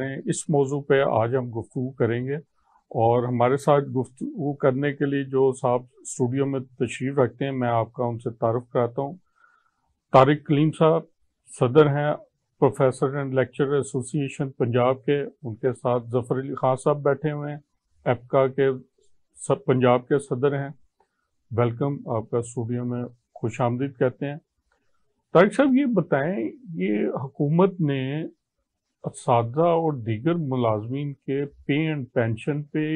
کریں۔ اس موضوع پہ آج ہم گفتگو کریں گے، اور ہمارے ساتھ گفتگو کرنے کے لیے جو صاحب اسٹوڈیو میں تشریف رکھتے ہیں، میں آپ کا ان سے تعارف کراتا ہوں۔ طارق کلیم صاحب صدر ہیں پروفیسر اینڈ لیکچرر ایسوسی ایشن پنجاب کے، ان کے ساتھ ظفر علی خان صاحب بیٹھے ہوئے ہیں، ایپکا کے پنجاب کے صدر ہیں۔ ویلکم، آپ کا اسٹوڈیو میں خوش آمدید کہتے ہیں۔ طارق صاحب یہ بتائیں، یہ حکومت نے اساتذہ اور دیگر ملازمین کے پے اینڈ پینشن پہ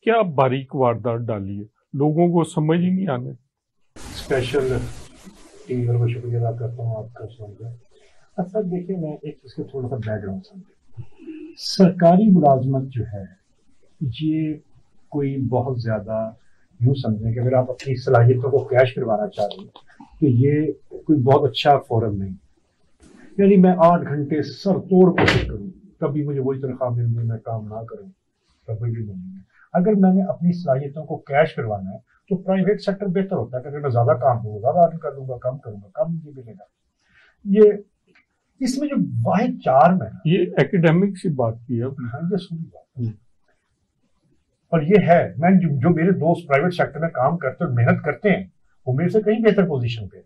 کیا باریک واردات ڈالی ہے؟ لوگوں کو سمجھ ہی نہیں آنے۔ اسپیشل ٹیم کو شکریہ ادا کرتا ہوں آپ کا سن کر۔ اصل دیکھیں، میں ایک اس کے تھوڑا سا بیک گراؤنڈ سمجھوں۔ سرکاری ملازمت جو ہے یہ کوئی بہت زیادہ یوں سمجھیں کہ اگر آپ اپنی صلاحیتوں کو کیش کروانا چاہ رہے ہیں تو یہ کوئی بہت اچھا فورم نہیں۔ یعنی میں 8 گھنٹے سر توڑ کوشش کروں، کبھی مجھے وہی تنخواہ مل گئی، میں کام نہ کروں، کبھی بھی نہیں ہے۔ اگر میں نے اپنی صلاحیتوں کو کیش کروانا ہے تو پرائیویٹ سیکٹر بہتر ہوتا ہے کہ اگر میں زیادہ کام کروں، زیادہ ارن کر لوں گا، کم کروں گا، کم مجھے ملے گا۔ یہ اس میں جو واحد چارم ہے، یہ ایکیڈیمک سی بات کی ہے، یہ سنی بات ہے، اور یہ ہے میں جو میرے دوست پرائیویٹ سیکٹر میں کام کرتے اور محنت کرتے ہیں وہ میرے سے کہیں بہتر پوزیشن پہ،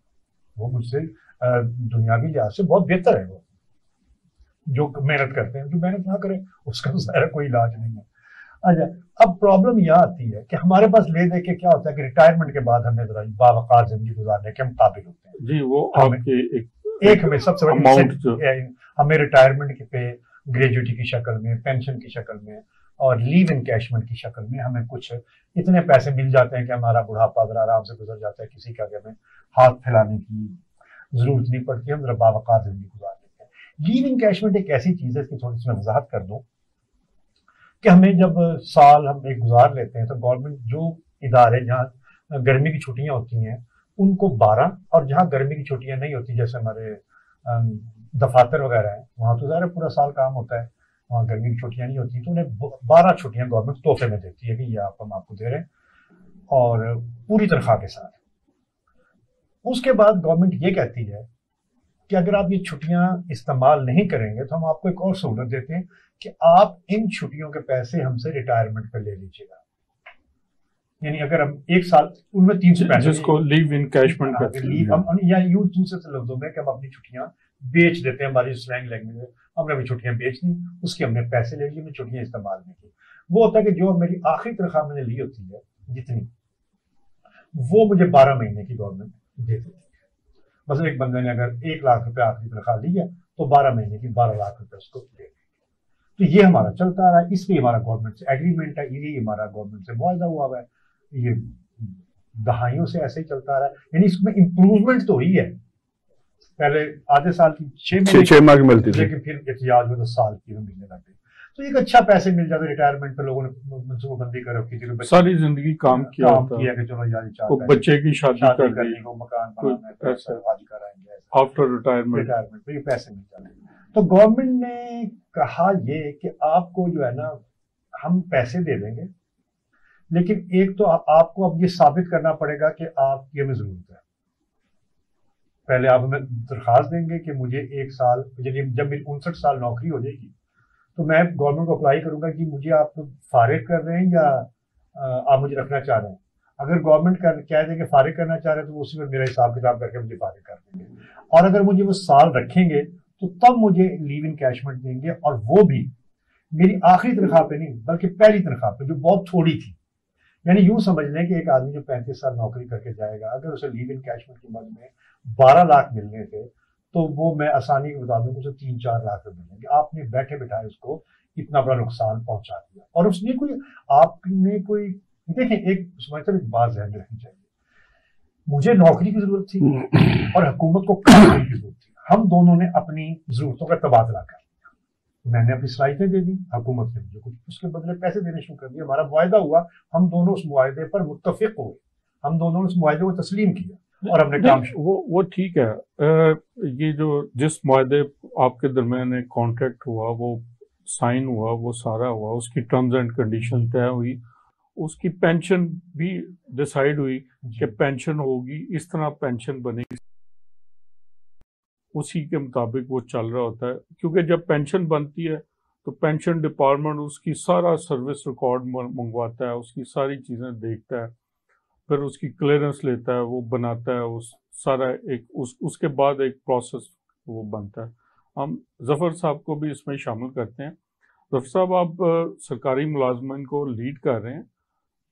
وہ مجھ سے دنیاوی لحاظ سے بہت بہتر ہے۔ وہ جو محنت کرتے ہیں، جو محنت نہ کرے اس کا ظاہر کوئی علاج نہیں ہے۔ اچھا، اب پرابلم یہ آتی ہے کہ ہمارے پاس لے دے کے کیا ہوتا ہے کہ ریٹائرمنٹ کے بعد ہمیں ذرا باوقار زندگی گزارنے کے ہم قابل ہوتے ہیں۔ جی، وہ آپ کے ایک ہمیں سب سے بڑی ہمیں ریٹائرمنٹ پہ گریجویٹی کی شکل میں، پینشن کی شکل میں اور لیو انکیشمنٹ کی شکل میں ہمیں کچھ اتنے پیسے مل جاتے ہیں کہ ہمارا بڑھاپا ذرا آرام سے گزر جاتا ہے، کسی کا کہ ہمیں ہاتھ پھیلانے کی ضرورت نہیں پڑتی، ہم ذرا باوقار زندگی گزار لیتے ہیں۔ لیو انکیشمنٹ ایک ایسی چیز ہے، اس کی تھوڑی سی میں وضاحت کر دوں کہ ہمیں جب سال ہم ایک گزار لیتے ہیں تو گورنمنٹ جو ادارے جہاں گرمی کی چھٹیاں ہوتی ہیں ان کو 12، اور جہاں گرمی کی چھٹیاں نہیں ہوتی جیسے ہمارے دفاتر وغیرہ ہیں وہاں تو ظاہر پورا سال کام ہوتا ہے، وہاں گرمی کی چھٹیاں نہیں ہوتی، تو انہیں 12 چھٹیاں گورنمنٹ تحفے میں دیتی ہے کہ یہ ہم آپ کو دے رہے ہیں، اور پوری تنخواہ کے ساتھ۔ اس کے بعد گورنمنٹ یہ کہتی ہے کہ اگر آپ یہ چھٹیاں استعمال نہیں کریں گے تو ہم آپ کو ایک اور سہولت دیتے ہیں کہ آپ ان چھٹیوں کے پیسے ہم سے ریٹائرمنٹ پہ لے لیجیے گا۔ یعنی اگر ہم ایک سال ان میں 365 جس کو لیو انکیشمنٹ کہتے ہیں، یا یوں دوسرے لفظوں میں کہ ہم اپنی چھٹیاں بیچ دیتے ہیں، ہماری سلینگ لینگویج میں ہم نے اپنی چھٹیاں بیچ دی، اس کے ہم نے پیسے لے لیے، میں چھٹیاں استعمال نہیں کی۔ وہ ہوتا ہے کہ جو میری آخری تنخواہ میں نے لی ہوتی ہے جتنی، وہ مجھے 12 مہینے کی گورنمنٹ دے دیتی ہے۔ مثلا ایک بندے نے اگر 1 لاکھ روپے آخری تنخواہ لی ہے تو 12 مہینے کی 12 لاکھ روپے اس کو دے دی۔ تو یہ ہمارا چلتا رہا ہے، اس پہ ہمارا گورنمنٹ سے ایگریمنٹ ہے، یہ ہمارا گورنمنٹ سے معاہدہ ہوا ہوا ہے، یہ دہائیوں سے ایسے ہی چلتا رہا ہے۔ یعنی اس میں امپروومنٹ تو ہوئی ہے، پہلے آدھے سال کی 6 ماہ کی ملتی تھی، لیکن پھر احتیاط میں 10 سال کی ملنے لگ گئی، تو ایک اچھا پیسے مل جاتے ریٹائرمنٹ پہ۔ لوگوں نے منصوبہ بندی کر رکھی تھی، ساری زندگی کام کیا کہ چلو یار بچے کی شادی کرنی کو، مکان بنانا ہے، حج کرائیں گے، آفٹر ریٹائرمنٹ پہ یہ پیسے مل جاتے ہیں۔ تو گورنمنٹ نے کہا یہ کہ آپ کو جو ہے نا ہم پیسے دے دیں گے، لیکن ایک تو آپ کو اب یہ ثابت کرنا پڑے گا کہ آپ کی ہمیں ضرورت ہے۔ پہلے آپ ہمیں درخواست دیں گے کہ مجھے 1 سال، جب میری 59 سال نوکری ہو جائے گی تو میں گورنمنٹ کو اپلائی کروں گا کہ مجھے آپ فارغ کر رہے ہیں یا آپ مجھے رکھنا چاہ رہے ہیں۔ اگر گورنمنٹ کہہ دیں کہ فارغ کرنا چاہ رہے ہیں تو اسی میں میرا حساب کتاب کر کے مجھے فارغ کر دیں گے، اور اگر مجھے وہ سال رکھیں گے تو تب مجھے لیو انکیشمنٹ دیں گے، اور وہ بھی میری آخری تنخواہ پہ نہیں بلکہ پہلی تنخواہ پہ جو بہت تھوڑی تھی۔ یعنی یوں سمجھ لیں کہ ایک آدمی جو 35 سال نوکری کر کے جائے گا، اگر اسے لیو انکیشمنٹ کی مد میں 12 لاکھ ملنے تھے تو وہ میں آسانی کے بتا دوں کہ اسے 3-4 لاکھ روپے ملیں گے۔ آپ نے بیٹھے بٹھائے اس کو اتنا بڑا نقصان پہنچا دیا، اور اس نے آپ نے کوئی دیکھیں، ایک بات ذہن میں رکھنی چاہیے، مجھے نوکری کی ضرورت تھی اور حکومت کو کام کرنے کی ضرورت تھی، ہم دونوں نے اپنی ضرورتوں کا تبادلہ کر لیا۔ میں نے اپنی صلاحیتیں دے دی، حکومت نے مجھے کچھ اس کے بدلے پیسے دینے شروع کر دیے، ہمارا معاہدہ ہوا، ہم دونوں اس معاہدے پر متفق ہوئے، ہم دونوں نے اس معاہدے کو تسلیم کیا اور ہم نے کام وہ ٹھیک ہے۔ یہ جو جس معاہدے آپ کے درمیان ایک کانٹریکٹ ہوا، وہ سائن ہوا، وہ سارا ہوا، اس کی ٹرمز اینڈ کنڈیشن طے ہوئی، اس کی پینشن بھی ڈیسائیڈ ہوئی کہ پینشن ہوگی، اس طرح پینشن بنے گی، اسی کے مطابق وہ چل رہا ہوتا ہے۔ کیونکہ جب پینشن بنتی ہے تو پینشن ڈپارٹمنٹ اس کی سارا سروس ریکارڈ منگواتا ہے، اس کی ساری چیزیں دیکھتا ہے، پھر اس کی کلیئرنس لیتا ہے، وہ بناتا ہے، اس سارا اس کے بعد ایک پروسیس وہ بنتا ہے۔ ہم ظفر صاحب کو بھی اس میں شامل کرتے ہیں۔ ظفر صاحب، آپ سرکاری ملازمین کو لیڈ کر رہے ہیں،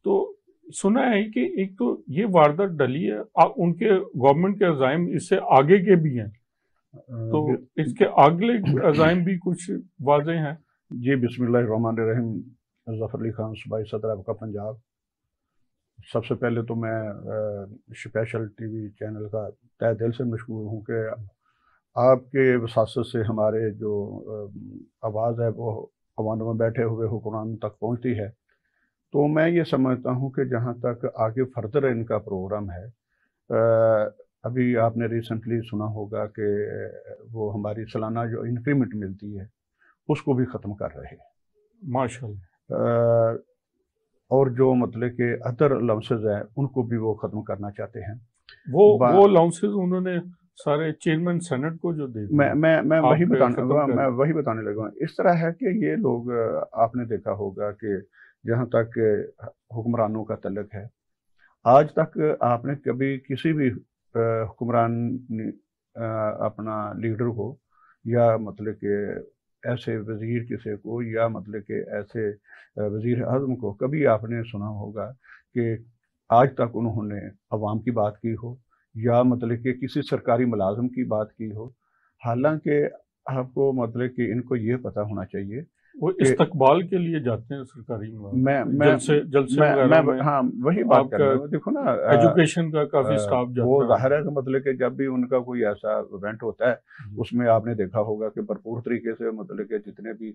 تو سنا ہے کہ ایک تو یہ واردات ڈلی ہے، ان کے گورنمنٹ کے عزائم اس سے آگے کے بھی ہیں، تو اس کے اگلے عزائم بھی کچھ واضح ہیں؟ جی، بسم اللہ الرحمن الرحیم۔ ظفر علی خان، صوبائی صدر آپ کا پنجاب۔ سب سے پہلے تو میں اسپیشل ٹی وی چینل کا تہ دل سے مشکور ہوں کہ آپ کے وساست سے ہمارے جو آواز ہے وہ عوام میں بیٹھے ہوئے حکمران تک پہنچتی ہے۔ تو میں یہ سمجھتا ہوں کہ جہاں تک آگے فردر ان کا پروگرام ہے، ابھی آپ نے ریسنٹلی سنا ہوگا کہ وہ ہماری سالانہ جو انکریمنٹ ملتی ہے اس کو بھی ختم کر رہے ہیں ماشاءاللہ، اور جو مطلب کہ ادر الاؤنسز ہیں ان کو بھی وہ ختم کرنا چاہتے ہیں۔ وہ الاؤنسز انہوں نے سارے چیئرمین سینٹ کو جو دے دیا، میں وہی بتانے لگا ہوں۔ اس طرح ہے کہ یہ لوگ، آپ نے دیکھا ہوگا کہ جہاں تک حکمرانوں کا تعلق ہے، آج تک آپ نے کبھی کسی بھی حکمران اپنا لیڈر کو یا مطلب کہ ایسے وزیر کسی کو یا مطلب کہ ایسے وزیر اعظم کو کبھی آپ نے سنا ہوگا کہ آج تک انہوں نے عوام کی بات کی ہو یا مطلب کہ کسی سرکاری ملازم کی بات کی ہو؟ حالانکہ آپ کو مطلب کہ ان کو یہ پتہ ہونا چاہیے، وہ استقبال کے لیے جاتے ہیں سرکاری جلسے وغیرہ میں۔ ہاں، وہی بات کر رہا ہوں۔ دیکھو نا، ایجوکیشن کا کافی سٹاف جاتا ہے۔ وہ ظاہر ہے کہ مطلب کہ جب بھی ان کا کوئی ایسا ایونٹ ہوتا ہے، اس میں آپ نے دیکھا ہوگا کہ بھرپور طریقے سے مطلب کہ جتنے بھی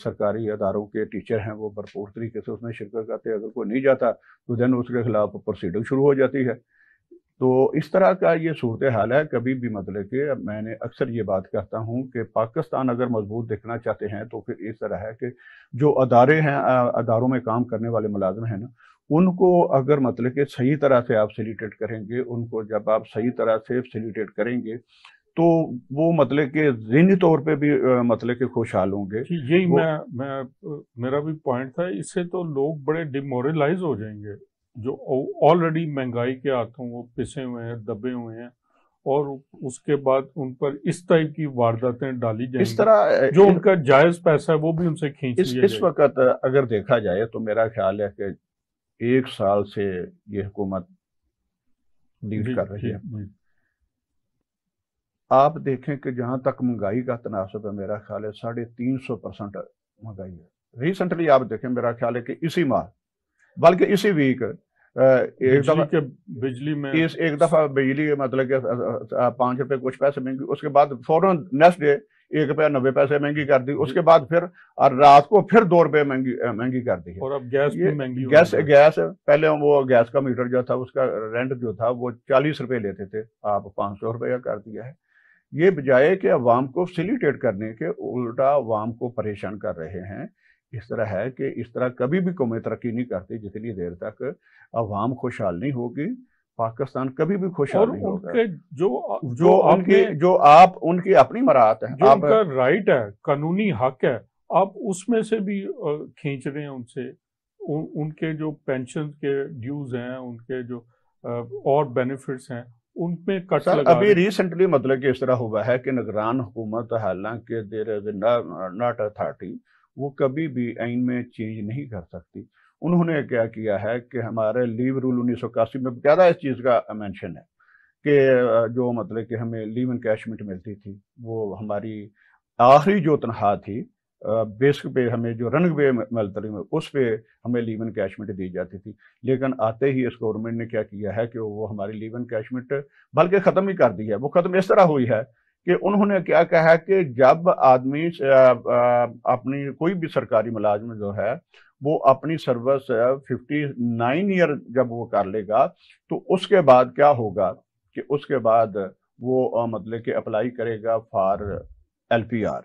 سرکاری اداروں کے ٹیچر ہیں وہ بھرپور طریقے سے اس میں شرکت کرتے ہیں۔ اگر کوئی نہیں جاتا تو دین اس کے خلاف پروسیڈنگ شروع ہو جاتی ہے۔ تو اس طرح کا یہ صورتحال ہے۔ کبھی بھی مطلب کہ میں نے اکثر یہ بات کہتا ہوں کہ پاکستان اگر مضبوط دیکھنا چاہتے ہیں تو پھر اس طرح ہے کہ جو ادارے ہیں، اداروں میں کام کرنے والے ملازم ہیں نا، ان کو اگر مطلب کہ صحیح طرح سے آپ فیسیلیٹیٹ کریں گے، ان کو جب آپ صحیح طرح سے فیسیلیٹیٹ کریں گے تو وہ مطلب کہ ذہنی طور پہ بھی مطلب کہ خوشحال ہوں گے۔ یہی میرا بھی پوائنٹ تھا۔ اس سے تو لوگ بڑے ڈیمورلائز ہو جائیں گے جو آلریڈی مہنگائی کے ہاتھوں وہ پسے ہوئے ہیں، دبے ہوئے ہیں، اور اس کے بعد ان پر اس ٹائپ کی وارداتیں ڈالی جائیں اس طرح جو ان کا جائز پیسہ ہے وہ بھی ان سے کھینچ لیا جائے۔ اس وقت اگر دیکھا جائے تو میرا خیال ہے کہ 1 سال سے یہ حکومت لیڈ کر رہی ہے۔ آپ دیکھیں کہ جہاں تک مہنگائی کا تناسب ہے، میرا خیال ہے 350% مہنگائی ہے۔ ریسنٹلی آپ دیکھیں، میرا خیال ہے کہ اسی ماہ بلکہ اسی ویک بجلی میں ایک دفعہ بجلی مطلب کہ 5 روپے کچھ پیسے مہنگی، اس کے بعد فوراً نیکسٹ ڈے 1 روپیہ 90 پیسے مہنگی کر دی، اس کے بعد پھر رات کو پھر 2 روپے مہنگی کر دی ہے۔ اور اب گیس بھی مہنگی، گیس پہلے وہ گیس کا میٹر جو تھا اس کا رینٹ جو تھا وہ 40 روپے لیتے تھے، آپ 500 روپیہ کر دیا ہے۔ یہ بجائے کہ عوام کو فیسیلیٹیٹ کرنے کے، الٹا عوام کو پریشان کر رہے ہیں۔ اس طرح ہے کہ اس طرح کبھی بھی قومیں ترقی نہیں کرتی جتنی دیر تک عوام خوشحال نہیں ہوگی، پاکستان کبھی بھی خوشحال نہیں ہوگا۔ جو آپ ان کی اپنی مراعات ہیں، جو ان کا رائٹ ہے، قانونی حق ہے، آپ اس میں سے بھی کھینچ رہے ہیں ان سے، ان کے جو پینشن کے ڈیوز ہیں، ان کے جو اور بینیفٹس ہیں، ان پہ کٹ لگا۔ ابھی ریسنٹلی مطلب کہ اس طرح ہوا ہے کہ نگران حکومت، حالانکہ دیر از ناٹ اتھارٹی، وہ کبھی بھی آئین میں چینج نہیں کر سکتی۔ انہوں نے کیا کیا ہے کہ ہمارے لیو رول 1981 میں باقاعدہ اس چیز کا مینشن ہے کہ جو مطلب کہ ہمیں لیو انکیشمنٹ ملتی تھی، وہ ہماری آخری جو تنخواہ تھی، بیسک پہ ہمیں جو رنگ پہ ملتی اس پہ ہمیں لیو انکیشمنٹ دی جاتی تھی۔ لیکن آتے ہی اس گورنمنٹ نے کیا کیا ہے کہ وہ ہماری لیو انکیشمنٹ بلکہ ختم ہی کر دی ہے۔ وہ ختم اس طرح ہوئی ہے کہ انہوں نے کیا کہا کہ جب آدمی اپنی کوئی بھی سرکاری ملازم جو ہے وہ اپنی سروس 59 ایئر جب وہ کر لے گا تو اس کے بعد کیا ہوگا کہ اس کے بعد وہ مطلب کہ اپلائی کرے گا فار ایل پی آر۔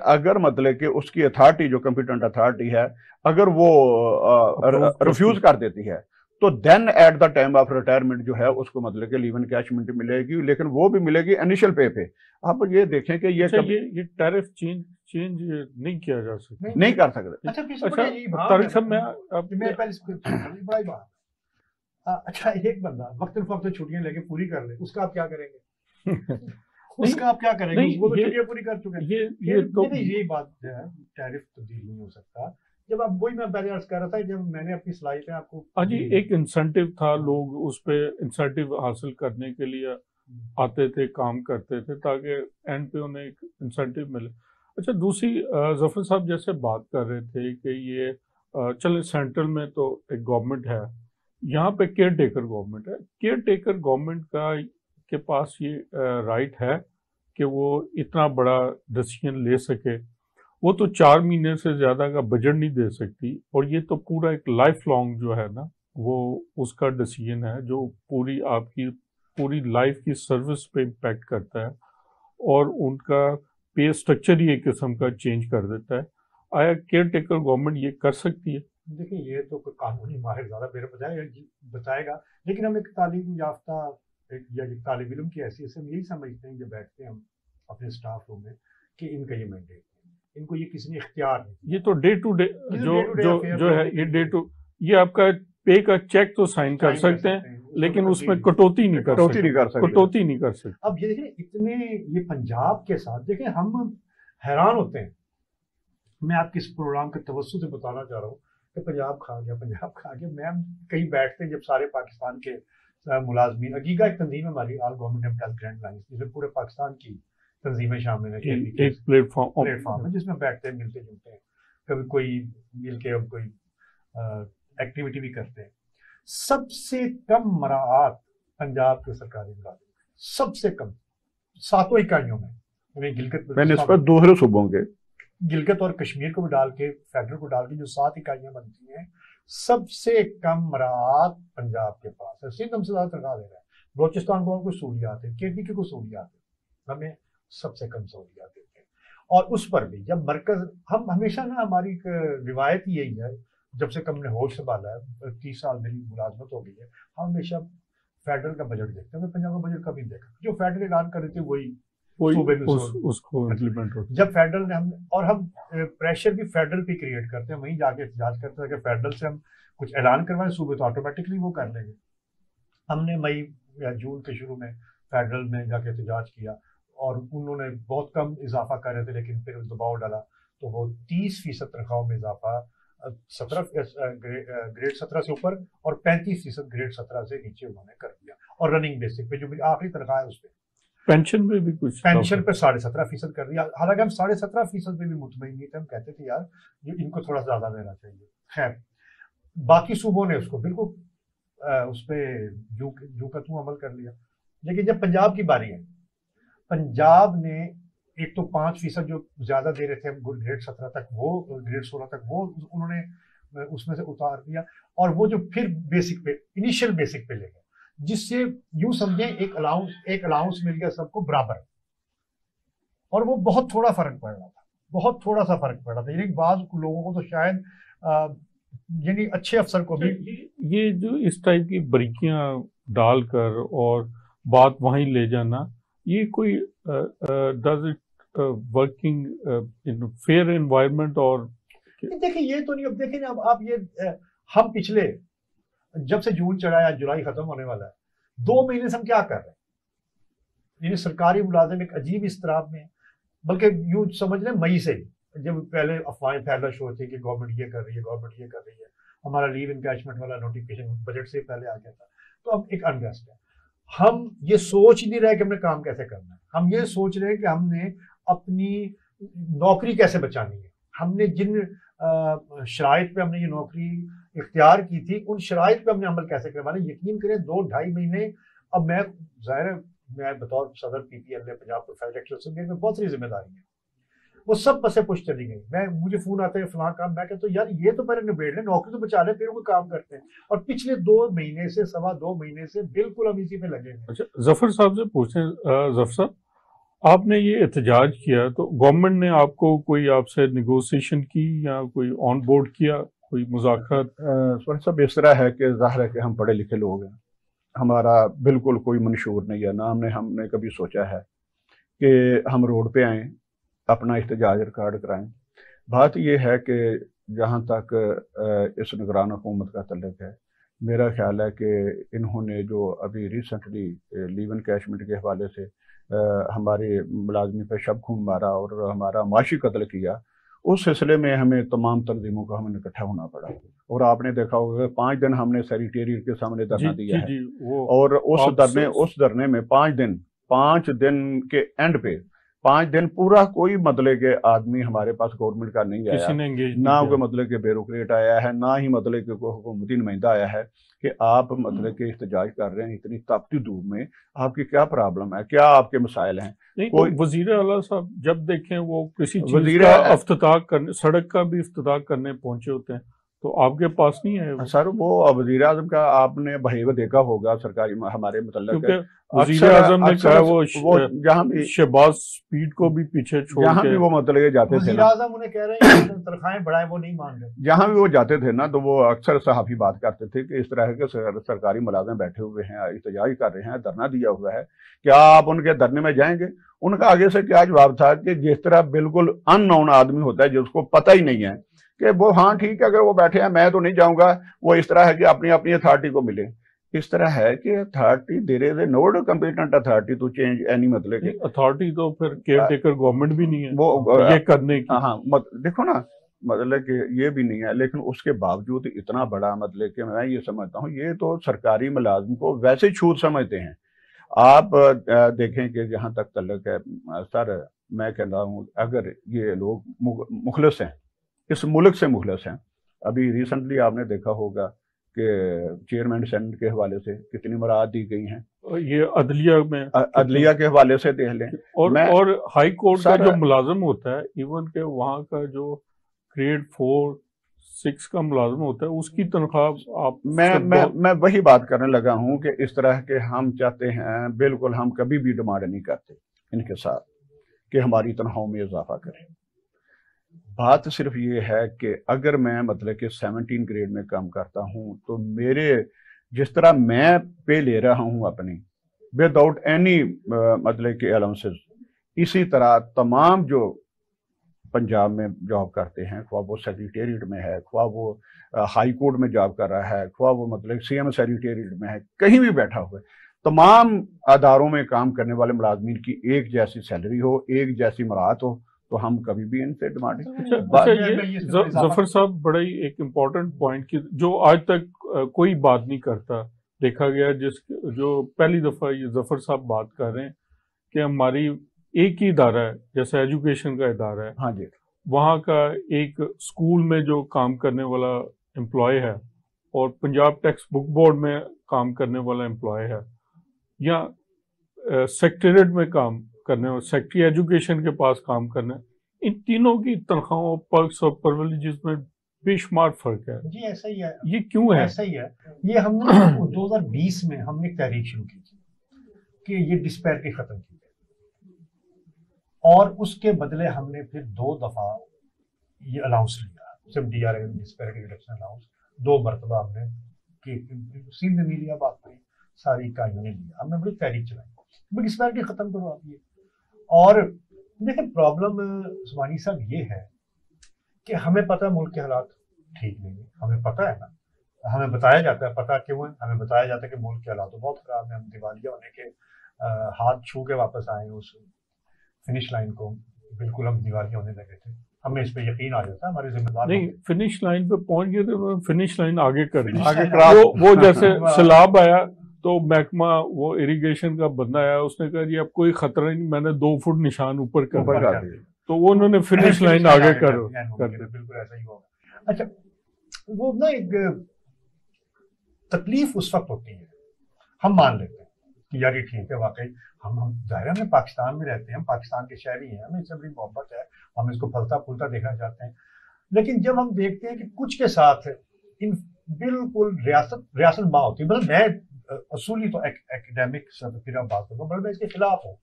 اگر مطلب کہ اس کی اتھارٹی جو کمپیٹنٹ اتھارٹی ہے اگر وہ ریفیوز کر دیتی ہے تو then at the time of retirement جو ہے اس کو مطلب کہ لیو انکیشمنٹ ملے گی، لیکن وہ بھی ملے گی انیشل پے پہ۔ آپ یہ دیکھیں کہ یہ ٹیرف چینج نہیں کیا جا سکتا. نہیں کر سکتے. اچھا طارق صاحب میں اچھا ایک بندہ وقت الفوقت چھٹیاں لے کے پوری کر لے، اس کا آپ کیا کریں گے؟ اس کا آپ کیا کریں گے؟ وہ تو چھٹیاں پوری کر چکے ہیں. یہی بات جو ہے ٹیرف تبدیل نہیں ہو سکتا. جب آپ وہی میں پہلے عرض کر رہا تھا جب میں نے اپنی صلاحیتیں آپ کو ہاں جی ایک انسینٹیو تھا، لوگ اس پہ انسینٹیو حاصل کرنے کے لیے آتے تھے، کام کرتے تھے تاکہ اینڈ پہ انہیں ایک انسینٹیو ملے. اچھا دوسری ظفر صاحب جیسے بات کر رہے تھے کہ یہ چلے سینٹرل میں تو ایک گورنمنٹ ہے، یہاں پہ کیئر ٹیکر گورنمنٹ ہے. کیئر ٹیکر گورنمنٹ کے پاس یہ رائٹ ہے کہ وہ اتنا بڑا ڈیسیژن لے سکے. وہ تو 4 مہینے سے زیادہ کا بجٹ نہیں دے سکتی، اور یہ تو پورا ایک لائف لانگ جو ہے نا وہ اس کا ڈیسیژن ہے جو پوری آپ کی پوری لائف کی سروس پہ امپیکٹ کرتا ہے، اور ان کا پے اسٹرکچر ہی ایک قسم کا چینج کر دیتا ہے. آیا کیئر ٹیکر گورنمنٹ یہ کر سکتی ہے؟ دیکھیں یہ تو قانونی ماہر زیادہ میرے بتائے گا، لیکن ہم ایک تعلیم یافتہ یا ایک طالب علم کی حیثیت سے ہم یہی سمجھتے ہیں جب بیٹھتے ہیں ہم اپنے اسٹاف روم میں کہ ان کا یہ مینڈیٹ ہے، ان کو یہ کسی نے اختیار نہیں. یہ تو ڈے ٹو ڈے جو ہے یہ ڈے ٹو یہ آپ کا پے کا چیک تو سائن کر سکتے ہیں لیکن اس میں کٹوتی نہیں کر سکتے. اب یہ دیکھیں اتنے یہ پنجاب کے ساتھ دیکھیں ہم حیران ہوتے ہیں. میں آپ کے اس پروگرام کے توسط سے بتانا چاہ رہا ہوں کہ پنجاب کھا گیا. میں کہیں بیٹھتے ہیں جب سارے پاکستان کے ملازمین، حقیقہ ایک تنظیم ہے ہماری آل گورنمنٹ امپلائیز گرینڈ لائنز، جس میں پورے پاکستان کی تنظیمیں شامل ہیں. ایک پلیٹ فارم ہے جس میں بیٹھتے ہیں، ملتے جلتے ہیں، کبھی کوئی مل کے کوئی ایکٹیویٹی بھی کرتے ہیں. سب سے کم مراعات پنجاب کے سرکاری ملازم، سب سے کم 7 اکائیوں میں نسبت دوسرے صوبوں کے گلگت اور کشمیر کو بھی ڈال کے فیڈرل کو ڈال کے جو 7 اکائیاں بنتی ہیں، سب سے کم مراعات پنجاب کے پاس ہے. سندھ ہم سے زیادہ تنخواہ دے رہا ہے، بلوچستان کو کوئی سہولیات ہے، کے پی کے کو سہولیات ہے، ہمیں سب سے کم سہولیات دیتے ہیں. اور اس پر بھی جب مرکز، ہم ہمیشہ نا ہماری ایک روایت یہی ہے جب سے کم نے ہوش سنبھالا ہے، 30 سال میری ملازمت ہو گئی ہے، ہم ہمیشہ فیڈرل کا بجٹ دیکھتے ہیں. ہمیں پنجاب کا بجٹ کبھی نہیں دیکھا. جو فیڈرل اعلان کر رہے تھے وہی اس کو امپلیمنٹ ہوتا. جب فیڈرل نے ہم پریشر بھی فیڈرل پہ کریٹ کرتے ہیں، وہیں جا کے احتجاج کرتے ہیں کہ فیڈرل سے ہم کچھ اعلان کروائیں، صوبے تو آٹومیٹکلی وہ کر لیں گے. ہم نے مئی یا جون کے شروع میں فیڈرل میں جا کے احتجاج کیا اور انہوں نے بہت کم اضافہ کر رہے تھے، لیکن پھر دباؤ ڈالا تو وہ 30% تنخواہوں میں اضافہ، گریڈ 17 سے اوپر اور 35% گریڈ 17 سے نیچے انہوں نے کر دیا. اور رننگ بیسک پہ جو آخری تنخواہ ہے اس پہ پینشن میں بھی کچھ، پینشن پہ 17.5% کر دیا. حالانکہ ہم 17.5% پہ بھی مطمئن نہیں تھے. ہم کہتے تھے یار یہ ان کو تھوڑا زیادہ دینا چاہیے. خیر باقی صوبوں نے اس کو بالکل اس پہ جو کا تو عمل کر لیا. لیکن جب پنجاب کی باری ہے، پنجاب نے ایک تو 5% جو زیادہ دے رہے تھے گریڈ 17 تک، وہ گریڈ 16 تک وہ انہوں نے اس میں سے اتار دیا، اور وہ جو پھر بیسک پہ انیشیل بیسک پہ لے گئے، جس سے یوں سمجھیں ایک الاؤنس مل گیا سب کو برابر. اور وہ بہت تھوڑا فرق پڑ رہا تھا، بہت تھوڑا سا فرق پڑ رہا تھا. یعنی بعض لوگوں کو تو شاید یعنی اچھے افسر کو بھی یہ جو اس ٹائپ کی بریکیاں ڈال کر اور بات وہیں لے جانا، یہ کوئی does it working in fair environment? اور دیکھیں یہ تو نہیں. اب دیکھیں اب آپ یہ ہم پچھلے جب سے جون چڑھا ہے، جولائی ختم ہونے والا ہے، 2 مہینے سے ہم کیا کر رہے ہیں؟ یعنی سرکاری ملازم ایک عجیب اضطراب میں، بلکہ یوں سمجھ لیں مئی سے جب پہلے افواہیں پھیلنا شروع ہوتی کہ گورنمنٹ یہ کر رہی ہے، گورنمنٹ یہ کر رہی ہے. ہمارا لیو انکیشمنٹ والا نوٹیفکیشن بجٹ سے پہلے آ گیا تھا. تو اب ایک انریسٹ ہے. ہم یہ سوچ نہیں رہے کہ ہم نے کام کیسے کرنا ہے. ہم یہ سوچ رہے ہیں کہ ہم نے اپنی نوکری کیسے بچانی ہے. ہم نے جن شرائط پہ ہم نے یہ نوکری اختیار کی تھی، ان شرائط پہ ہم نے عمل کیسے کروانا. یقین کریں 2-2.5 مہینے اب میں بطور صدر P P L A Punjab professor ایکسیل میں بہت سی ذمہ داری ہیں، وہ سب پسے پش چلی گئی. مجھے فون آتے ہیں فلاں کام، میں کہتا ہوں یار یہ تو پہلے نبیڑ لیں، نوکری تو بچا لیں پھر وہ کام کرتے ہیں. اور پچھلے 2 مہینے سے 2.25 مہینے سے بالکل ہم اسی پہ لگے ہیں. اچھا ظفر صاحب سے پوچھیں، ظفر صاحب آپ نے یہ احتجاج کیا تو گورنمنٹ نے آپ کو کوئی آپ سے نیگوسیشن کی یا کوئی آن بورڈ کیا، کوئی مذاکرات؟ سر صاحب اس طرح ہے کہ ظاہر ہے کہ ہم پڑھے لکھے لوگ ہیں، ہمارا بالکل کوئی منشور نہیں ہے. نہ ہم نے کبھی سوچا ہے کہ ہم روڈ پہ آئیں اپنا احتجاج ریکارڈ کرائیں. بات یہ ہے کہ جہاں تک اس نگران حکومت کا تعلق ہے، میرا خیال ہے کہ انہوں نے جو ابھی ریسنٹلی لیو انکیشمنٹ کے حوالے سے ہمارے ملازمی پہ شب خون مارا اور ہمارا معاشی قتل کیا، اس سلسلے میں ہمیں تمام تنظیموں کا ہمیں اکٹھا ہونا پڑا. اور آپ نے دیکھا ہوگا کہ 5 دن ہم نے سیکریٹریٹ کے سامنے دھرنا دیا ہے، اور اس دھرنے میں 5 دن کے اینڈ پہ 5 دن پورا کوئی مطلب کہ آدمی ہمارے پاس گورنمنٹ کا نہیں آیا، نہ کوئی مطلب کہ بیوروکریٹ آیا ہے، نہ ہی مطلب کہ کوئی حکومتی نمائندہ آیا ہے کہ آپ مطلب کہ احتجاج کر رہے ہیں اتنی تاپتی دھوپ میں، آپ کی کیا پرابلم ہے، کیا آپ کے مسائل ہیں. کوئی وزیر اعلیٰ صاحب جب دیکھیں وہ کسی چیز کا افتتاح کرنے، سڑک کا بھی افتتاح کرنے پہنچے ہوتے ہیں، تو آپ کے پاس نہیں ہے سر. وہ وزیر اعظم کا آپ نے بہیو دیکھا ہوگا سرکاری ہمارے متعلق، وزیر اعظم نے کہا وہ جہاں بھی شہباز سپیڈ کو بھی پیچھے چھوڑ جہاں بھی وہ مطلب جاتے تھے، وزیر اعظم انہیں کہہ رہے ہیں تنخواہیں بڑھائیں، وہ نہیں مان رہے. جہاں بھی وہ جاتے تھے نا تو وہ اکثر صحافی بات کرتے تھے کہ اس طرح کے سرکاری ملازم بیٹھے ہوئے ہیں، احتجاج کر رہے ہیں، دھرنا دیا ہوا ہے، کیا آپ ان کے دھرنے میں جائیں گے؟ ان کا آگے سے کیا جواب تھا کہ جس طرح بالکل ان نون آدمی ہوتا ہے جس کو پتہ ہی نہیں ہے کہ وہ ہاں ٹھیک ہے اگر وہ بیٹھے ہیں میں تو نہیں جاؤں گا، وہ اس طرح ہے کہ اپنی اتھارٹی کو ملے. اس طرح ہے کہ authority there is a not competent authority to change any مطلب کہ اتھارٹی تو پھر کیئر ٹیکر گورنمنٹ بھی نہیں ہے وہ یہ کرنے کی. ہاں دیکھو نا مطلب کہ یہ بھی نہیں ہے، لیکن اس کے باوجود اتنا بڑا مطلب کہ میں یہ سمجھتا ہوں یہ تو سرکاری ملازم کو ویسے چھوٹ سمجھتے ہیں. آپ دیکھیں کہ جہاں تک تعلق ہے سر، میں کہتا ہوں اگر یہ لوگ مخلص ہیں، اس ملک سے مخلص ہیں، ابھی ریسنٹلی آپ نے دیکھا ہوگا کہ چیئرمین سینٹ کے حوالے سے کتنی مراعات دی گئی ہیں، یہ عدلیہ کے حوالے سے دیکھ لیں. اور ہائی کورٹ کا جو ملازم ہوتا ہے، ایون کہ وہاں کا جو گریڈ 4-6 کا ملازم ہوتا ہے، اس کی تنخواہ آپ میں وہی بات کرنے لگا ہوں کہ اس طرح کے ہم چاہتے ہیں، بالکل ہم کبھی بھی ڈیمانڈ نہیں کرتے ان کے ساتھ کہ ہماری تنخواہوں میں اضافہ کریں. بات صرف یہ ہے کہ اگر میں مطلب کہ 17 گریڈ میں کام کرتا ہوں تو میرے جس طرح میں پے لے رہا ہوں اپنی ود آؤٹ اینی مطلب کہ الاؤنسز، اسی طرح تمام جو پنجاب میں جاب کرتے ہیں، خواہ وہ سیکریٹریٹ میں ہے، خواہ وہ ہائی کورٹ میں جاب کر رہا ہے، خواہ وہ مطلب سی ایم سیکریٹریٹ میں ہے، کہیں بھی بیٹھا ہوا ہے، تمام اداروں میں کام کرنے والے ملازمین کی ایک جیسی سیلری ہو، ایک جیسی مراعات ہو، تو ہم کبھی بھی ان سے ڈیمانڈ. ظفر صاحب بڑا ہی ایک امپورٹنٹ پوائنٹ کی جو آج تک کوئی بات نہیں کرتا دیکھا گیا، جو پہلی دفعہ یہ ظفر صاحب بات کر رہے ہیں کہ ہماری ایک ہی ادارہ ہے، جیسے ایجوکیشن کا ادارہ ہے، ہاں جی، وہاں کا ایک اسکول میں جو کام کرنے والا امپلائی ہے اور پنجاب ٹیکسٹ بک بورڈ میں کام کرنے والا امپلائی ہے، یا سیکریٹریٹ میں کام کرنے والا، سیکٹری ایجوکیشن کے پاس کام کرنا، ان تینوں کی تنخواہوں، پرکس اور پرولیجز میں بے شمار فرق ہے. جی ایسا ہی ہے. یہ کیوں ہے؟ ایسا ہی ہے. یہ ہم نے 2020 میں ہم نے تحریک شروع کی تھی کہ یہ ڈسپیرٹی ختم کی، اور اس کے بدلے ہم نے پھر 2 دفعہ یہ الاؤنس لیا، صرف D R A disparity reduction allowance 2 مرتبہ ہم نے سندھ میں لیا، باقی ساری اکائیوں نے لیا. ہم نے بڑی تحریک چلائی ڈسپیرٹی ختم کرو آپ. یہ اور دیکھیں پرابلم عثمانی صاحب یہ ہے کہ ہمیں پتہ ہے ملک کے حالات ٹھیک نہیں ہیں، ہمیں پتہ ہے نا، ہمیں بتایا جاتا ہے، پتہ کیوں ہے، ہمیں بتایا جاتا ہے کہ ملک کے حالات بہت خراب ہیں، ہم دیوالیہ ہونے کے ہاتھ چھو کے واپس آئے اس فنش لائن کو، بالکل ہم دیوالیہ ہونے لگے تھے، ہمیں اس پہ یقین آ جاتا ہے، ہمارے ذمہ دار نہیں فنش لائن پہ پہنچ گئے تھے، فنش لائن آگے کر دی. وہ جیسے سیلاب آیا تو محکمہ وہ اریگیشن کا بندہ آیا، اس نے کہا جی اب کوئی خطرہ نہیں، میں نے 2 فٹ نشان اوپر کر دیا، تو وہ انہوں نے فنش لائن آگے کر دی. بالکل ایسا ہی ہوگا. اچھا وہ نا ایک تکلیف اس وقت ہوتی ہے، ہم مان لیتے ہیں کہ یار یہ ٹھیک ہے، واقعی ہم ظاہر ہم پاکستان میں رہتے ہیں، ہم پاکستان کے شہری ہیں، ہمیں اس سے بڑی محبت ہے، ہم اس کو پھلتا پھولتا دیکھنا چاہتے ہیں. لیکن جب ہم دیکھتے ہیں کہ کچھ کے ساتھ ان بالکل ریاست ماں ہوتی ہے، مطلب میں اصولی تو ایکڈیمک پھر بات کروں گا، بلکہ میں اس کے خلاف ہوں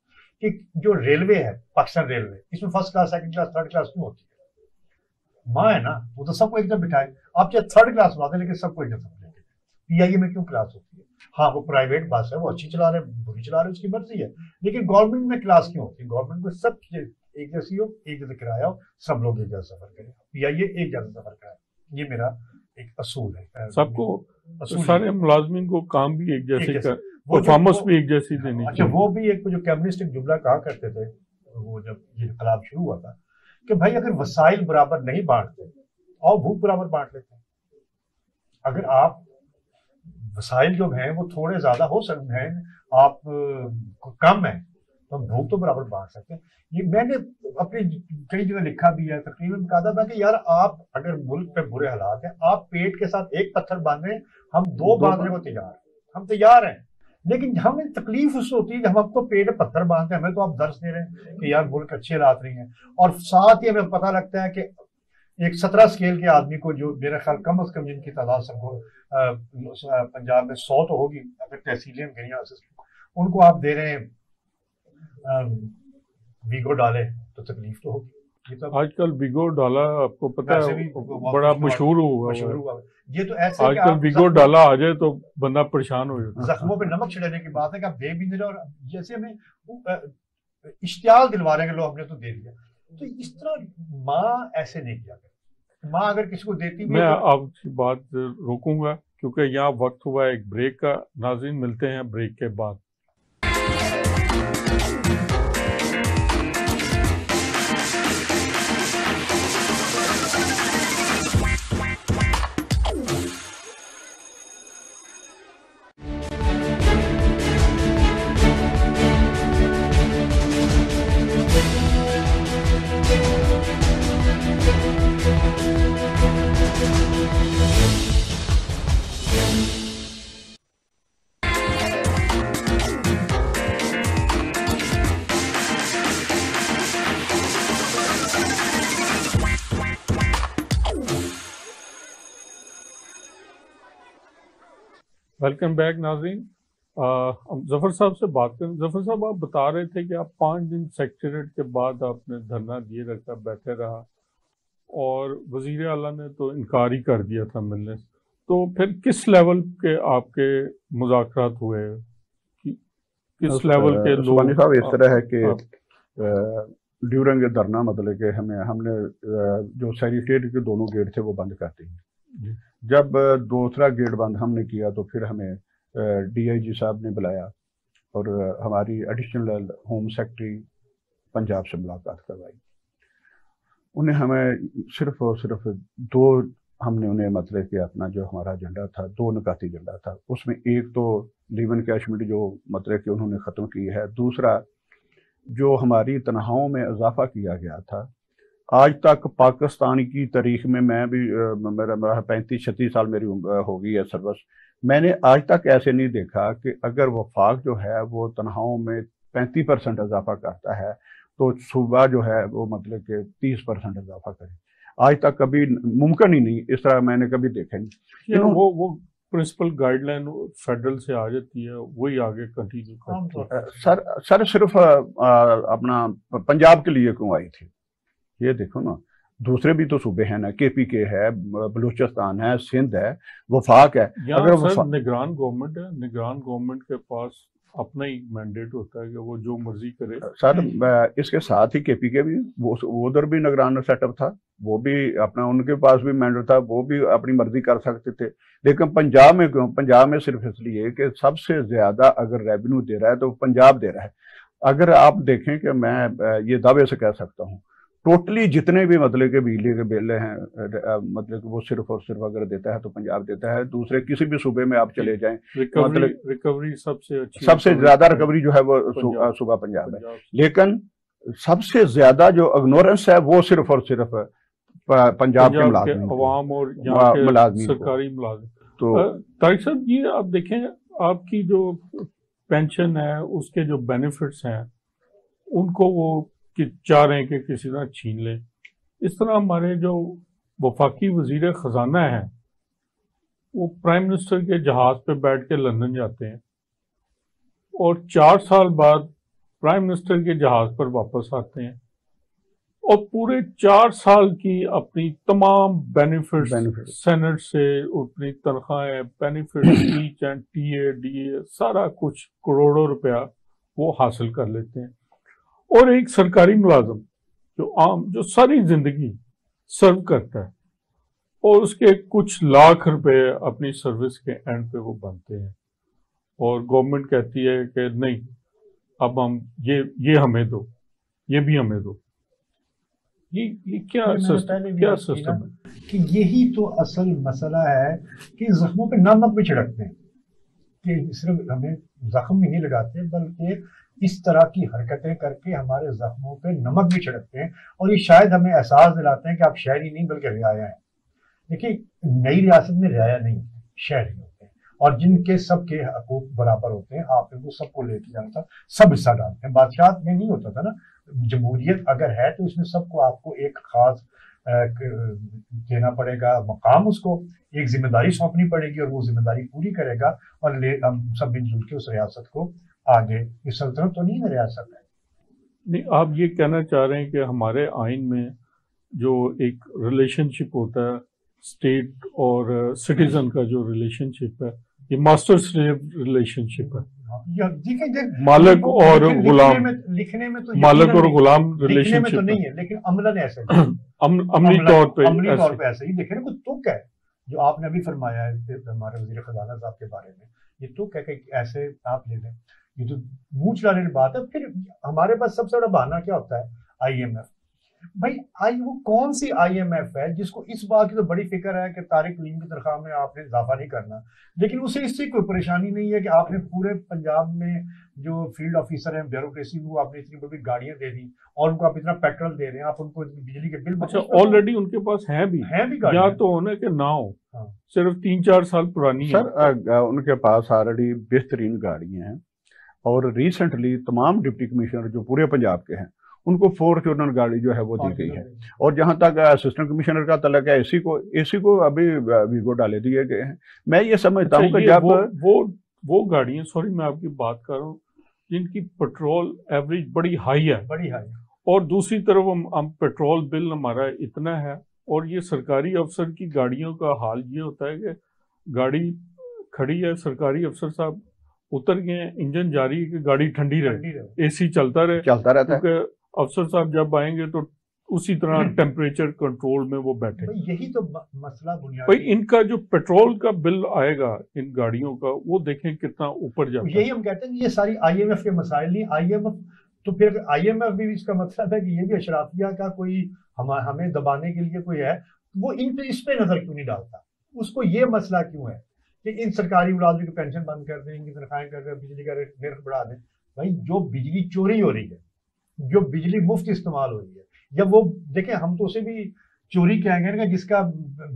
کہ جو ریلوے ہے، پاکستان ریلوے، اس میں first class, second class, third class کیوں ہوتی ہے؟ ماں ہے نا، وہ تو سب کو ایک جگہ بٹھائے. آپ چاہے تھرڈ کلاس بنا دیں لیکن سب کو ایک جگہ بٹھائے. پی آئی اے میں کیوں کلاس ہوتی ہے؟ ہاں وہ پرائیویٹ بس ہے، وہ اچھی چلا رہے، بری چلا رہے، اس کی مرضی ہے، لیکن گورنمنٹ میں کلاس کیوں ہوتی ہے؟ گورنمنٹ کو سب ایک جیسی ہو، ایک جیسا کرایہ ہو، سب لوگ ایک جیسا سفر کریں، یا یہ ایک جیسا سفر کرائے. یہ میرا ایک اصول ہے. سب کو سارے ملازمین کو کام بھی ایک جیسے پرفارمنس بھی ایک جیسی دینی. اچھا وہ بھی ایک جو کمیونسٹ ایک جملہ کہا کرتے تھے وہ جب یہ انقلاب شروع ہوا تھا کہ بھائی اگر وسائل برابر نہیں بانٹتے اور بھوک برابر بانٹ لیتے ہیں. اگر آپ وسائل جو ہیں وہ تھوڑے زیادہ ہو سکتے ہیں، آپ کم ہیں تو ہم بھوک تو برابر بانٹ سکتے ہیں. یہ میں نے اپنی کئی جگہ لکھا بھی ہے، تقریباً کہا تھا کہ یار آپ اگر ملک پہ برے حالات ہیں، آپ پیٹ کے ساتھ ایک پتھر باندھیں، ہم دو باندھنے کو تیار ہیں، ہم تیار ہیں. لیکن ہمیں تکلیف اس سے ہوتی ہے کہ ہم اب تو پیٹ پتھر باندھتے ہیں، ہمیں تو آپ درس دے رہے ہیں کہ یار ملک اچھے حالات نہیں ہیں، اور ساتھ ہی ہمیں پتہ لگتا ہے کہ ایک 17 اسکیل کے آدمی کو، جو میرا خیال کم از کم جن کی تعداد سب کو پنجاب میں 100 تو ہوگی اگر تحصیلیں گئیاں، ان کو آپ دے رہے ہیں ویگو ڈالے تو تکلیف تو ہوگی. آج کل ویگو ڈالا آپ کو پتہ ہے بڑا مشہور ہوا. یہ تو ایسے آج کل ویگو ڈالا آ جائے تو بندہ پریشان ہو جاتا ہے. زخموں پہ نمک چھڑکنے کی بات ہے کہ آپ دے بھی نہیں رہے، اور جیسے ہمیں اشتعال دلوا رہے ہیں کہ لو ہم نے تو دے دیا. تو اس طرح ماں ایسے نہیں کیا کرتی. ماں اگر کسی کو دیتی، میں آپ کی بات روکوں گا کیونکہ یہاں وقت ہوا ہے ایک بریک کا. ناظرین ملتے ہیں بریک کے بعد. ویلکم بیک ناظرین. ظفر صاحب سے بات کریں. ظفر صاحب آپ بتا رہے تھے کہ آپ 5 دن سیکریٹریٹ کے بعد آپ نے دھرنا دیے رکھا، بیٹھے رہا، اور وزیر اعلیٰ نے تو انکار ہی کر دیا تھا ملنے سے. تو پھر کس لیول کے آپ کے مذاکرات ہوئے؟ کس لیول کے لوگ؟ صاحب اس طرح ہے کہ ڈیورنگ دھرنا مطلب کہ ہم نے جو سیکریٹریٹ کے دونوں گیٹ تھے وہ بند کر دیے. جب دوسرا گیٹ بند ہم نے کیا تو پھر ہمیں ڈی آئی جی صاحب نے بلایا اور ہماری ایڈیشنل ہوم سیکرٹری پنجاب سے ملاقات کروائی. انہیں ہمیں صرف اور صرف ہم نے انہیں مطلب کہ اپنا جو ہمارا ایجنڈا تھا، 2 نکاتی ایجنڈا تھا. اس میں ایک تو لیو انکیشمنٹ جو مطلب کہ انہوں نے ختم کی ہے، دوسرا جو ہماری تنخواہوں میں اضافہ کیا گیا تھا. آج تک پاکستان کی تاریخ میں بھی میرا 35-36 سال میری ہو گئی ہے سروس، میں نے آج تک ایسے نہیں دیکھا کہ اگر وفاق جو ہے وہ تنخواہوں میں 35% اضافہ کرتا ہے تو صوبہ جو ہے وہ مطلب کہ 30% اضافہ کرے. آج تک کبھی ممکن ہی نہیں، اس طرح میں نے کبھی دیکھا نہیں. وہ پرنسپل گائیڈ لائن فیڈرل سے آ جاتی ہے، وہی آگے کنٹینیو کرتی ہے. سر صرف اپنا پنجاب کے لیے کیوں آئی تھی؟ یہ دیکھو نا، دوسرے بھی تو صوبے ہیں نا، کے پی کے ہے، بلوچستان ہے، سندھ ہے، وفاق ہے. اگر نگران گورنمنٹ ہے، نگران گورنمنٹ کے پاس اپنا ہی مینڈیٹ ہوتا ہے کہ وہ جو مرضی کرے. سر اس کے ساتھ ہی کے پی کے بھی وہ ادھر بھی نگران سیٹ اپ تھا، وہ بھی اپنا ان کے پاس بھی مینڈیٹ تھا، وہ بھی اپنی مرضی کر سکتے تھے. لیکن پنجاب میں کیوں؟ پنجاب میں صرف اس لیے کہ سب سے زیادہ اگر ریونیو دے رہا ہے تو پنجاب دے رہا ہے. اگر آپ دیکھیں کہ میں یہ دعوے سے کہہ سکتا ہوں، ٹوٹلی جتنے بھی مطلب کہ بجلی کے بل ہیں مطلب کہ وہ صرف اور صرف اگر دیتا ہے تو پنجاب دیتا ہے. دوسرے کسی بھی صوبے میں آپ چلے جائیں، ریکوری سب سے زیادہ ریکوری جو ہے وہ صوبہ پنجاب ہے. لیکن سب سے زیادہ جو اگنورنس ہے وہ صرف اور صرف پنجاب کے عوام اور سرکاری ملازم. تو طارق صاحب یہ آپ دیکھیں، آپ کی جو پینشن ہے، اس کے جو بینیفٹس ہیں، ان کو وہ چاہ رہے ہیں کہ کسی طرح چھین لیں. اس طرح ہمارے جو وفاقی وزیر خزانہ ہیں وہ پرائم منسٹر کے جہاز پہ بیٹھ کے لندن جاتے ہیں اور 4 سال بعد پرائم منسٹر کے جہاز پر واپس آتے ہیں اور پورے 4 سال کی اپنی تمام بینیفٹس سینٹ سے اپنی تنخواہیں، benefits, H and T A D A, سارا کچھ کروڑوں روپیہ وہ حاصل کر لیتے ہیں. اور ایک سرکاری ملازم جو ساری زندگی سرو کرتا ہے اور اس کے کچھ لاکھ روپے اپنی سروس کے اینڈ پہ وہ بنتے ہیں، اور گورنمنٹ کہتی ہے کہ نہیں اب ہم یہ ہمیں دو، یہ بھی ہمیں دو. یہ کیا سسٹم ہے کہ یہی تو اصل مسئلہ ہے کہ زخموں پہ نمک بھی چھڑکتے ہیں، کہ صرف ہمیں زخم بھی نہیں لگاتے بلکہ اس طرح کی حرکتیں کر کے ہمارے زخموں پہ نمک بھی چھڑکتے ہیں، اور یہ شاید ہمیں احساس دلاتے ہیں کہ آپ شہری نہیں بلکہ رعایا ہیں. دیکھیے نئی ریاست میں رعایا نہیں شہری ہوتے ہیں، اور جن کے سب کے حقوق برابر ہوتے ہیں، آپ ان کو سب کو لے کے جانا تھا، سب حصہ ڈالتے ہیں. بادشاہت میں نہیں ہوتا تھا نا، جمہوریت اگر ہے تو اس میں سب کو آپ کو ایک خاص دینا پڑے گا مقام، اس کو ایک ذمہ داری سونپنی پڑے گی اور وہ ذمہ داری پوری کرے گا، اور ہم سب مل جل کے اس ریاست کو آگے. یہ سلطنت تو نہیں ہے، ریاست ہے. نہیں، آپ یہ کہنا چاہ رہے ہیں کہ ہمارے آئین میں جو ایک ریلیشن شپ ہوتا ہے اسٹیٹ اور سٹیزن کا، جو ریلیشن شپ ہے یہ ماسٹر سلیو ریلیشن شپ ہے، مالک اور غلام، لکھنے میں تو مالک اور غلام ریلیشن شپ نہیں ہے، لیکن عملاً ایسے عملی طور پہ ایسے ہی. دیکھیں نا، کوئی تک ہے جو آپ نے ابھی فرمایا ہے ہمارے وزیر خزانہ صاحب کے بارے میں، یہ تک ہے کہ ایسے آپ لے لیں، یہ تو منہ چلانے کی بات ہے. پھر ہمارے پاس سب سے بڑا بہانہ کیا ہوتا ہے؟ I M F. بھائی وہ کون سی آئی ایم ایف ہے جس کو اس بات کی تو بڑی فکر ہے کہ طارق کلیم کی تنخواہ میں آپ نے اضافہ نہیں کرنا، لیکن اسے اس سے کوئی پریشانی نہیں ہے کہ آپ نے پورے پنجاب میں جو فیلڈ آفیسر ہیں بیوروکریسی کو آپ نے اتنی بڑی گاڑیاں دے دی اور ان کو آپ اتنا پیٹرول دے رہے ہیں، آپ ان کو بجلی کے بل. اچھا، آلریڈی ان کے پاس ہیں بھی یا تو ہونا کہ نہ ہو، صرف 3-4 سال پرانی. سر ان کے پاس آلریڈی بہترین گاڑیاں ہیں، اور ریسنٹلی تمام ڈپٹی کمشنر جو پورے پنجاب کے ہیں ان کو فورچونر گاڑی جو ہے وہ دی گئی ہے. اور جہاں تک اسسٹنٹ کمشنر کا تعلق ہے، اے سی کو ابھی ویگو ڈالے دیے گئے ہیں. میں یہ سمجھتا ہوں کہ جب وہ گاڑیاں، سوری میں آپ کی بات کر رہا ہوں، جن کی پیٹرول ایوریج بڑی ہائی ہے، اور دوسری طرف ہم پیٹرول بل ہمارا اتنا ہے، اور یہ سرکاری افسر کی گاڑیوں کا حال یہ ہوتا ہے کہ گاڑی کھڑی ہے، سرکاری افسر صاحب اتر گئے ہیں، انجن جاری ہے کہ گاڑی ٹھنڈی رہے، اے سی چلتا رہتا ہے، کیونکہ افسر صاحب جب آئیں گے تو اسی طرح ٹیمپریچر کنٹرول میں وہ بیٹھے. یہی تو مسئلہ بنیادی. بھائی ان کا جو پیٹرول کا بل آئے گا ان گاڑیوں کا، وہ دیکھیں کتنا اوپر جاتا ہے. یہی ہم کہتے ہیں کہ یہ ساری آئی ایم ایف کے مسائل نہیں. آئی ایم ایف تو پھر آئی ایم ایف بھی اس کا مطلب ہے کہ یہ بھی اشرافیہ کا کوئی ہمیں دبانے کے لیے کوئی ہے، وہ اس پہ نظر کیوں نہیں ڈالتا؟ اس کو یہ مسئلہ کیوں ہے کہ ان سرکاری ملازموں کی پینشن بند کر دیں، ان کی تنخواہیں کر دیں، بجلی کا نرخ بڑھا دیں. بھائی جو بجلی چوری ہو رہی ہے، جو بجلی مفت استعمال ہو رہی ہے، یا وہ دیکھیں ہم تو اسے بھی چوری کہیں گے نا، جس کا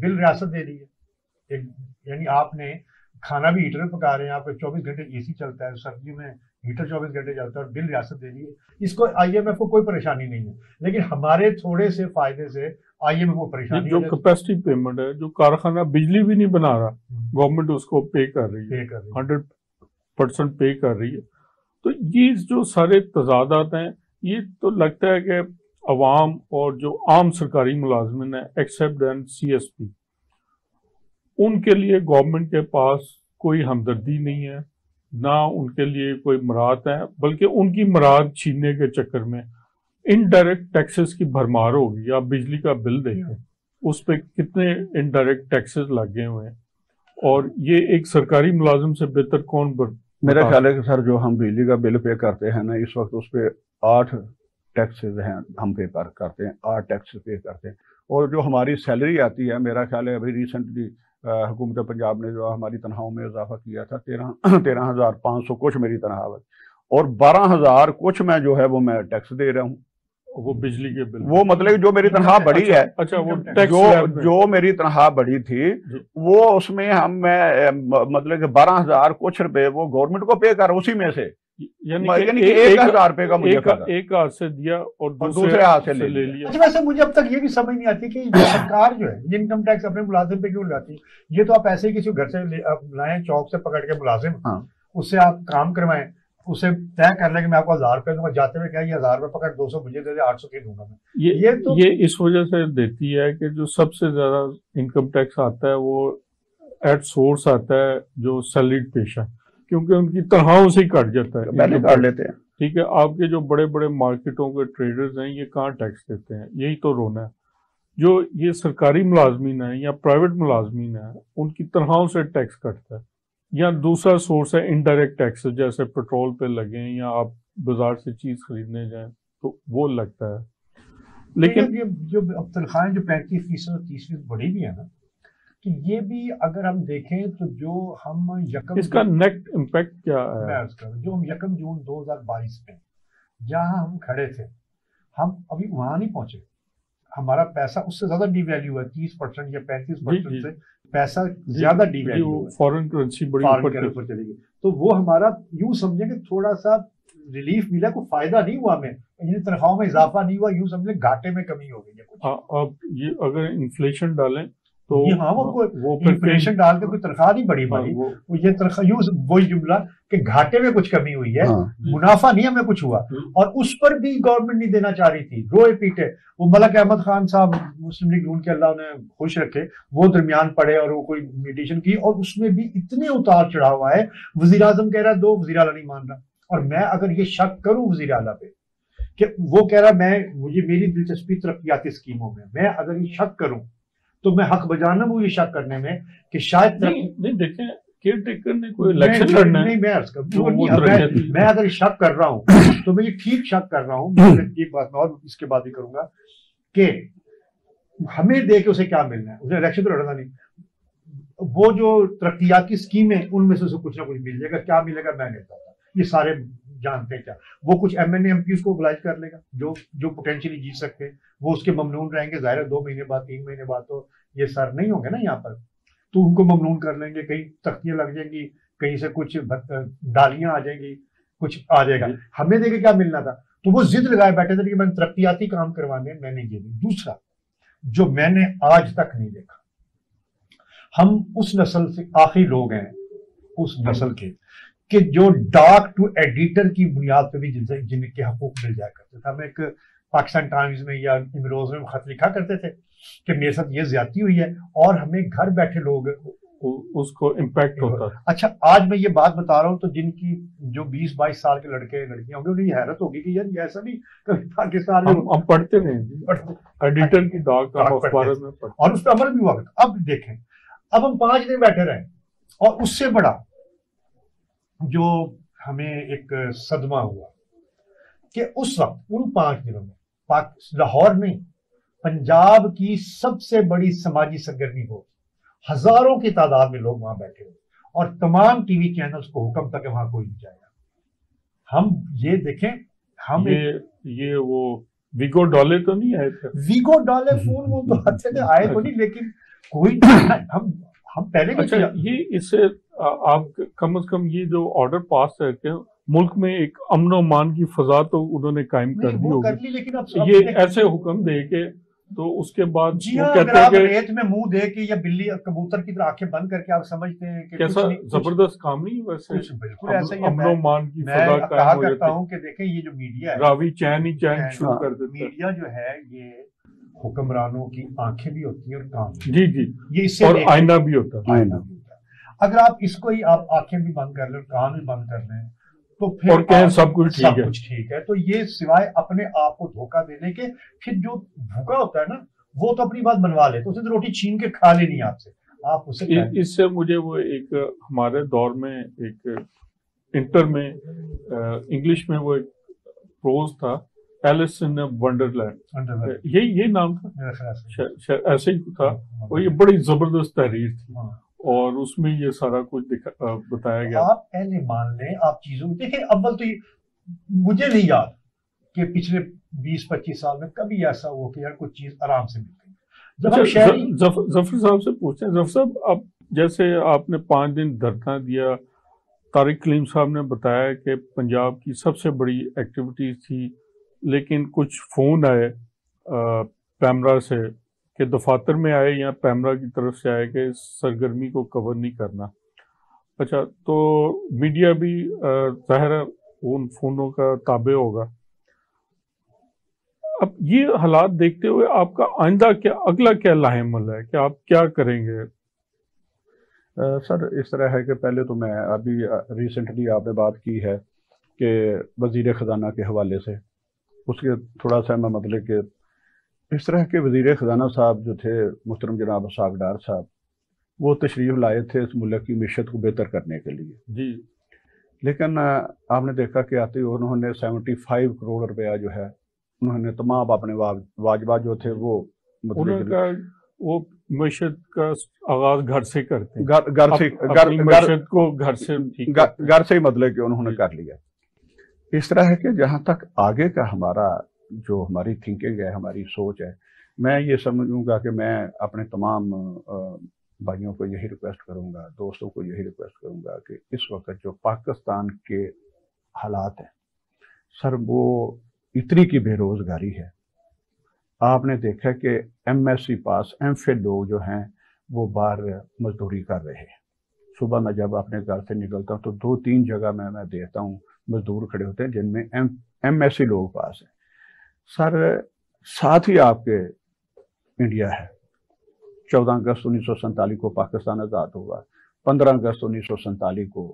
بل ریاست دے رہی ہے. یعنی آپ نے کھانا بھی ہیٹر پکا رہے ہیں، آپ کا 24 گھنٹے اے سی چلتا ہے، سردی میں ہیٹر 24 گھنٹے چلتا ہے اور بل ریاست دے رہی ہے. اس کو آئی ایم ایف کو کوئی پریشانی نہیں ہے، لیکن ہمارے تھوڑے سے فائدے سے آئی ایم ایف کو پریشانی. جو کیپیسٹی پیمنٹ ہے، جو کارخانہ بجلی بھی نہیں بنا رہا، گورنمنٹ اس کو پے کر رہی ہے، 100% پے کر رہی ہے. تو یہ جو سارے تضادات ہیں، یہ تو لگتا ہے کہ عوام اور جو عام سرکاری ملازمین ہیں except and C S P, ان کے لیے گورنمنٹ کے پاس کوئی ہمدردی نہیں ہے، نہ ان کے لیے کوئی مراعات ہے، بلکہ ان کی مراعات چھیننے کے چکر میں انڈائریکٹ ٹیکسز کی بھرمار ہوگی. آپ بجلی کا بل دیکھیں، اس پہ کتنے انڈائریکٹ ٹیکسز لگے ہوئے ہیں، اور یہ ایک سرکاری ملازم سے بہتر کون میرا خیال ہے کہ سر جو ہم بجلی کا بل پے کرتے ہیں نا، اس وقت اس پہ 8 ٹیکسز ہیں ہم پے کرتے ہیں، 8 ٹیکس پے کرتے ہیں. اور جو ہماری سیلری آتی ہے، میرا خیال ہے ابھی ریسنٹلی حکومت پنجاب نے جو ہماری تنخواہوں میں اضافہ کیا تھا 13,500 کچھ میری تنخواہ ہے، اور 12,000 کچھ میں جو ہے وہ میں ٹیکس دے رہا ہوں. وہ بجلی کے بل، وہ مطلب جو میری تنخواہ بڑی ہے، اچھا وہ جو میری تنخواہ بڑی تھی وہ اس میں میں مطلب کہ 12,000 کچھ روپے وہ گورنمنٹ کو پے کر، اسی میں سے یعنی 1,000 روپے کا مجھے ایک ہاتھ سے دیا اور دوسرے ہاتھ سے لے لیا. اچھا، ویسے مجھے اب تک یہ بھی سمجھ نہیں آتی کہ سرکار جو ہے انکم ٹیکس اپنے ملازم پہ کیوں لگاتی ہے؟ یہ تو آپ ایسے ہی کسی گھر سے لائیں، چوک سے پکڑ کے ملازم، اس سے آپ کام کروائیں، اسے طے کر لیں کہ میں آپ کو 1,000 روپے دوں گا، جاتے ہوئے کیا یہ 1,000 روپے پکڑ 200 مجھے دے دے، 800 کی دوں گا میں. یہ اس وجہ سے دیتی ہے کہ جو سب سے زیادہ انکم ٹیکس آتا ہے وہ ایٹ سورس آتا ہے جو سیلریڈ پیشہ، کیونکہ ان کی تنخواہوں سے ہی کٹ جاتا ہے. پہلے کاٹ لیتے ہیں. ٹھیک ہے، آپ کے جو بڑے بڑے مارکیٹوں کے ٹریڈرز ہیں یہ کہاں ٹیکس دیتے ہیں؟ یہی تو رونا ہے. جو یہ سرکاری ملازمین ہیں یا پرائیویٹ ملازمین ہیں ان کی تنخواہوں سے ٹیکس کٹتا ہے. یا دوسرا سورس ہے انڈائریکٹ ٹیکس، جیسے پیٹرول پہ لگیں یا آپ بازار سے چیز خریدنے جائیں تو وہ لگتا ہے. لیکن یہ جو اب تنخواہیں جو 35% اور 30% بڑی بھی ہے نا، تو یہ بھی اگر ہم دیکھیں تو جو ہم اس کا نیٹ امپیکٹ کیا ہے؟ جو ہم 1 جون 2022 میں جہاں ہم کھڑے تھے، ہم ابھی وہاں نہیں پہنچے. ہمارا پیسہ اس سے زیادہ ڈی ویلیو ہے، 30% یا 35% سے پیسہ زیادہ ڈی ویلیو ہے، فورن کرنسی بڑی اوپر چلی گئی. تو وہ ہمارا یوں سمجھیں کہ تھوڑا سا ریلیف ملا، کوئی فائدہ نہیں ہوا ہمیں، یعنی تنخواہوں میں اضافہ نہیں ہوا، یوں سمجھیں گھاٹے میں کمی ہو گئی ہے کچھ. آپ یہ اگر انفلیشن ڈالیں تو ہاں وہ انفلیشن ڈال کے کوئی تنخواہ نہیں بڑھی ہماری، وہ یہ تنخواہ یوں وہی جملہ کہ گھاٹے میں کچھ کمی ہوئی ہے، منافع نہیں ہمیں کچھ ہوا. اور اس پر بھی گورنمنٹ نہیں دینا چاہ رہی تھی، روئے پیٹے. وہ ملک احمد خان صاحب مسلم لیگ نون کے اللہ انہیں خوش رکھے، وہ درمیان پڑے اور وہ کوئی میڈیشن کی، اور اس میں بھی اتنے اتار چڑھا ہوا ہے. وزیر اعظم کہہ رہا ہے 2، وزیر اعلیٰ نہیں مان رہا. اور میں اگر یہ شک کروں وزیر اعلیٰ پہ کہ وہ کہہ رہا مجھے میری دلچسپی ترقیاتی اسکیموں میں اگر یہ شک کروں تو میں حق بجانب ہوں یہ شک کرنے میں کہ شاید نہیں. دیکھیں کیئر ٹیکر نے کوئی الیکشن لڑنا ہے، میں اگر شک کر رہا ہوں تو میں یہ ٹھیک شک کر رہا ہوں. ایک بات میں اور اس کے بعد بھی کروں گا کہ ہمیں دے کے اسے کیا ملنا ہے، اسے الیکشن تو لڑنا نہیں. وہ جو ترقیاتی اسکیمیں ان میں سے کچھ نہ کچھ مل جائے گا، کیا ملے گا میں نہیں پتا. یہ سارے جانتے ہیں. کیا وہ کچھ M N A M Ps کو oblige کر لے گا جو پوٹینشلی جیت سکتے ہیں، وہ اس کے ممنون رہیں گے. ظاہر ہے 2 مہینے بعد 3 مہینے بعد تو یہ سر نہیں ہوں گے نا یہاں پر، تو ان کو ممنون کر لیں گے. کہیں تختیاں لگ جائیں گی، کہیں سے کچھ ڈالیاں آ جائیں گی، کچھ آ جائے گا. ہمیں دے کے کیا ملنا تھا؟ تو وہ ضد لگائے بیٹھے تھے کہ میں ترقیاتی کام کروانے میں نے یہ نہیں. دوسرا جو میں نے آج تک نہیں دیکھا، ہم اس نسل سے آخری لوگ ہیں اس نسل کے کہ جو ڈاک ٹو ایڈیٹر کی بنیاد پہ بھی جن کے حقوق مل جایا کرتے تھے. ہم ایک پاکستان ٹائمز میں یا امروز میں خط لکھا کرتے تھے کہ میرے ساتھ یہ زیادتی ہوئی ہے، اور ہمیں گھر بیٹھے لوگ اس کو امپیکٹ ہوتا ہے. اچھا آج میں یہ بات بتا رہا ہوں تو جن کی جو 20-22 سال کے لڑکے لڑکیاں ہوں گے انہیں یہ حیرت ہوگی کہ یار یہ ایسا نہیں کبھی پاکستان میں ہم پڑھتے نہیں ایڈیٹر کی ڈاک اور اس پہ عمل بھی ہوا. اب دیکھیں اب ہم 5 دن بیٹھے رہے، اور اس سے بڑا جو ہمیں ایک صدمہ ہوا کہ اس وقت ان 5 دنوں میں لاہور نہیں پنجاب کی سب سے بڑی سماجی سرگرمی ہو، ہزاروں کی تعداد میں لوگ وہاں بیٹھے ہوئے، اور تمام ٹی وی چینلز کو حکم تھا کہ وہاں کوئی نہیں جائے گا. ہم یہ دیکھیں، ہم یہ وہ ویگو ڈالے تو نہیں آئے تھے، ویگو ڈالے فون وہ تو آتے تھے، آئے تو نہیں، لیکن کوئی ہم پہلے بھی. اچھا یہ اس سے آپ کم از کم یہ جو آرڈر پاس ہے کہ ملک میں ایک امن و امان کی فضا تو انہوں نے قائم کر دی ہوگی. لیکن یہ ایسے حکم دے کے تو اس کے بعد جی ہاں، اگر آپ ریت میں منہ دے کے یا بلی کبوتر کی طرح آنکھیں بند کر کے آپ سمجھتے ہیں کہ کیسا زبردست کام نہیں ویسے، بالکل ایسا ہی. امن و امان کی فضا میں کہا کرتا ہوں کہ دیکھیں یہ جو میڈیا ہے، راوی چین ہی چین شروع کر دیتا ہے. میڈیا جو ہے یہ حکمرانوں کی آنکھیں بھی ہوتی ہیں اور کان بھی. جی جی، یہ اس سے اور آئینہ بھی ہوتا ہے. آئینہ بھی ہوتا ہے. اگر آپ اس کو ہی آپ آنکھیں بھی بند کر لیں، کان بھی بند کر لیں، تو پھر اور کہیں سب کچھ ٹھیک ہے، تو یہ سوائے اپنے آپ کو دھوکہ دینے کے، پھر جو بھوکا ہوتا ہے نا وہ تو اپنی بات بنوا لیتے، اسے تو روٹی چھین کے کھا لینی آپ سے، آپ اسے. اس سے مجھے وہ ایک ہمارے دور میں ایک انٹر میں انگلش میں وہ ایک پروز تھا، ایلس ان ونڈرلینڈ، یہی نام تھا، ایسے ہی تھا. وہ یہ بڑی زبردست تحریر تھی، اور اس میں یہ سارا کچھ بتایا گیا. آپ پہلے مان لیں، آپ چیزوں دیکھیں. اول تو مجھے نہیں یاد کہ پچھلے 20-25 سال میں کبھی ایسا ہوا کہ یار کوئی چیز آرام سے مل گئی. ظفر صاحب سے پوچھتے ہیں، ظفر صاحب آپ جیسے آپ نے 5 دن دھرنا دیا، طارق کلیم صاحب نے بتایا کہ پنجاب کی سب سے بڑی ایکٹیویٹیز تھی، لیکن کچھ فون آئے پیمرا سے کہ دفاتر میں آئے یا پیمرا کی طرف سے آئے کہ اس سرگرمی کو کور نہیں کرنا. اچھا تو میڈیا بھی ظاہر ہے ان فونوں کا تابع ہوگا. اب یہ حالات دیکھتے ہوئے آپ کا آئندہ کیا، اگلا کیا لاہ عمل ہے کہ آپ کیا کریں گے؟ سر اس طرح ہے کہ پہلے تو میں ابھی ریسنٹلی آپ نے بات کی ہے کہ وزیر خزانہ کے حوالے سے اس کے تھوڑا سا میں مطلب کہ اس طرح کے وزیر خزانہ صاحب جو تھے محترم جناب اسحاق ڈار صاحب، وہ تشریف لائے تھے اس ملک کی معیشت کو بہتر کرنے کے لیے جی، لیکن آپ نے دیکھا کہ آتے انہوں نے 75 کروڑ روپیہ جو ہے انہوں نے تمام اپنے واجبات جو تھے وہ انہوں کا وہ معیشت کا آغاز گھر سے کرتے ہیں، معیشت کو گھر سے ہی مطلب کہ انہوں نے کر لیا۔ اس طرح ہے کہ جہاں تک آگے کا ہماری تھنکنگ ہے، ہماری سوچ ہے، میں یہ سمجھوں گا کہ میں اپنے تمام بھائیوں کو یہی ریکویسٹ کروں گا، دوستوں کو یہی ریکویسٹ کروں گا کہ اس وقت جو پاکستان کے حالات ہیں سر، وہ اتنی کی بے روزگاری ہے۔ آپ نے دیکھا کہ ایم ایس سی پاس ایم فل لوگ جو ہیں وہ باہر مزدوری کر رہے ہیں۔ صبح میں جب اپنے گھر سے نکلتا ہوں تو 2-3 جگہ میں دیکھتا ہوں مزدور کھڑے ہوتے ہیں جن میں ایم ایس سی لوگ پاس ہیں۔ سر ساتھ ہی آپ کے انڈیا ہے، 14 اگست 1947 کو پاکستان آزاد ہوا، 15 اگست 1947 کو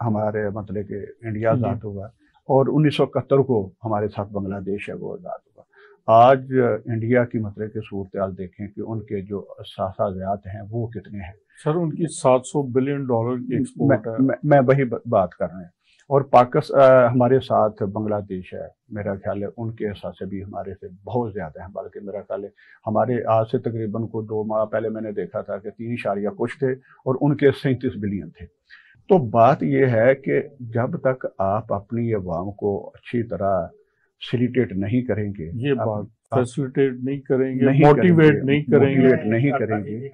ہمارے مطلب کہ انڈیا آزاد ہوا، اور 1971 کو ہمارے ساتھ بنگلہ دیش ہے وہ آزاد ہوا۔ آج انڈیا کی مطلب کہ صورتحال دیکھیں کہ ان کے جو اثاثات ہیں وہ کتنے ہیں سر، ان کی $700 بلین کی ایکسپورٹ ہے۔ میں وہی بات کر رہے ہیں، اور ہمارے ساتھ بنگلہ دیش ہے، میرا خیال ہے ان کے اثاثے بھی ہمارے سے بہت زیادہ ہیں، بلکہ میرا خیال ہے ہمارے آج سے تقریباً 2 ماہ پہلے میں نے دیکھا تھا کہ 3 کچھ تھے اور ان کے 37 بلین تھے۔ تو بات یہ ہے کہ جب تک آپ اپنی عوام کو اچھی طرح فیسیلیٹیٹ نہیں کریں گے، یہ بات فیسیلیٹیٹ نہیں کریں گے، موٹیویٹ نہیں کریں گے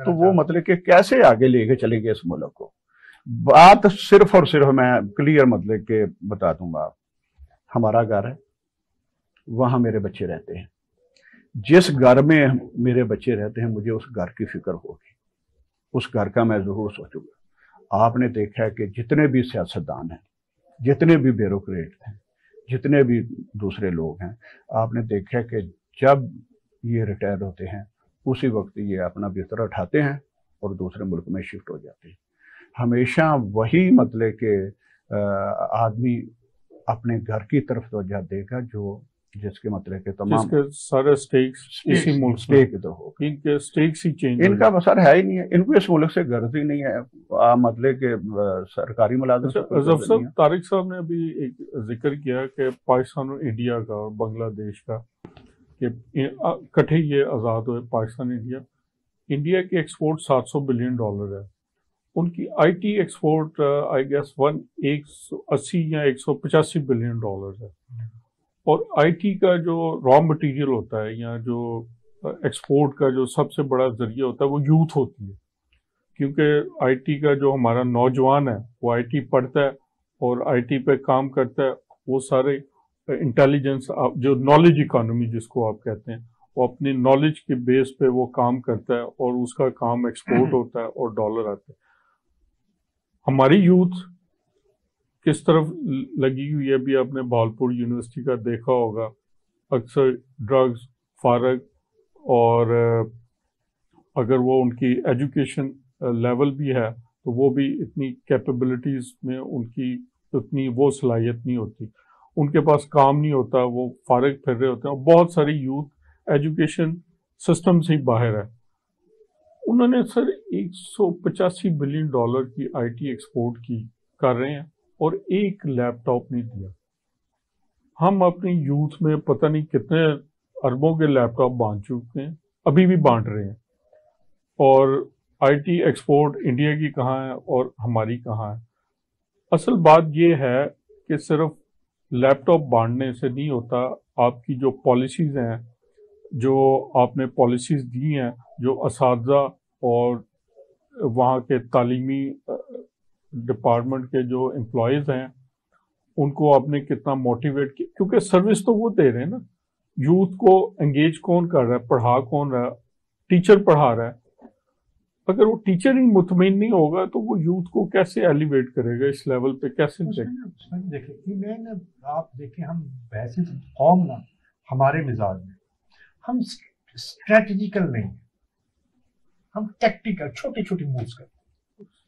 تو وہ مطلب کہ کیسے آگے لے کے چلیں گے اس ملک کو؟ بات صرف اور صرف میں کلیئر مطلب کہ بتا دوں گا، ہمارا گھر ہے، وہاں میرے بچے رہتے ہیں، جس گھر میں میرے بچے رہتے ہیں مجھے اس گھر کی فکر ہوگی، اس گھر کا میں ضرور سوچوں گا۔ آپ نے دیکھا ہے کہ جتنے بھی سیاستدان ہیں، جتنے بھی بیوروکریٹ ہیں، جتنے بھی دوسرے لوگ ہیں، آپ نے دیکھا کہ جب یہ ریٹائر ہوتے ہیں اسی وقت یہ اپنا بستر اٹھاتے ہیں اور دوسرے ملک میں شفٹ ہو جاتے ہیں۔ ہمیشہ وہی مطلب کہ آدمی اپنے گھر کی طرف توجہ دے گا جس کے مطلب کہ تمام سارے سٹیکس اسی ملک سے ہو، ان کے سٹیکس ہی چینج، ان کا مسئلہ ہے ہی نہیں ہے، ان کو اس ملک سے غرض ہی نہیں ہے، مطلب کہ سرکاری ملازم سے۔ طارق صاحب نے ابھی ایک ذکر کیا کہ پاکستان اور انڈیا کا اور بنگلہ دیش کا کہ کٹھے یہ آزاد ہوئے پاکستان انڈیا کی ایکسپورٹ $700 بلین ہے، ان کی I T export I guess 180 یا 185 بلین ہے، اور آئی ٹی کا جو را مٹیریل ہوتا ہے یا جو ایکسپورٹ کا جو سب سے بڑا ذریعہ ہوتا ہے وہ یوتھ ہوتی ہے، کیونکہ آئی ٹی کا جو ہمارا نوجوان ہے وہ آئی ٹی پڑھتا ہے اور آئی ٹی پہ کام کرتا ہے، وہ سارے انٹیلیجنس جو نالج اکانومی جس کو آپ کہتے ہیں، وہ اپنی نالج کے بیس پہ وہ کام کرتا ہے اور اس کا کام ایکسپورٹ ہوتا ہے اور ڈالر آتا ہے۔ ہماری یوتھ کس طرف لگی ہوئی ہے، بھی آپ نے بھاولپور یونیورسٹی کا دیکھا ہوگا، اکثر ڈرگز، فارغ، اور اگر وہ ان کی ایجوکیشن لیول بھی ہے تو وہ بھی اتنی کیپیبلٹیز میں ان کی اتنی وہ صلاحیت نہیں ہوتی، ان کے پاس کام نہیں ہوتا، وہ فارغ پھر رہے ہوتے ہیں، اور بہت ساری یوتھ ایجوکیشن سسٹم سے ہی باہر ہے۔ انہوں نے سر $185 بلین کی آئی ٹی ایکسپورٹ کی کر رہے ہیں اور ایک لیپ ٹاپ نہیں دیا۔ ہم اپنی یوتھ میں پتہ نہیں کتنے اربوں کے لیپ ٹاپ بانٹ چکے ہیں، ابھی بھی بانٹ رہے ہیں، اور آئی ٹی ایکسپورٹ انڈیا کی کہاں ہے اور ہماری کہاں ہے؟ اصل بات یہ ہے کہ صرف لیپ ٹاپ بانٹنے سے نہیں ہوتا، آپ کی جو پالیسیز ہیں، جو آپ نے پالیسیز دی ہیں، جو اساتذہ اور وہاں کے تعلیمی ڈپارٹمنٹ کے جو امپلائیز ہیں ان کو آپ نے کتنا موٹیویٹ کیا، کیونکہ سروس تو وہ دے رہے ہیں نا، یوتھ کو انگیج کون کر رہا ہے، پڑھا کون رہا ہے، ٹیچر پڑھا رہا ہے۔ اگر وہ ٹیچر ہی مطمئن نہیں ہوگا تو وہ یوتھ کو کیسے ایلیویٹ کرے گا، اس لیول پہ کیسے دیکھیں آپ دیکھیں، ہم ویسے قوم نا، ہمارے مزاج میں ہم اسٹریٹجیکل نہیں ہیں، ہم ٹیکٹیکل چھوٹی چھوٹی مووز کرتے ہیں۔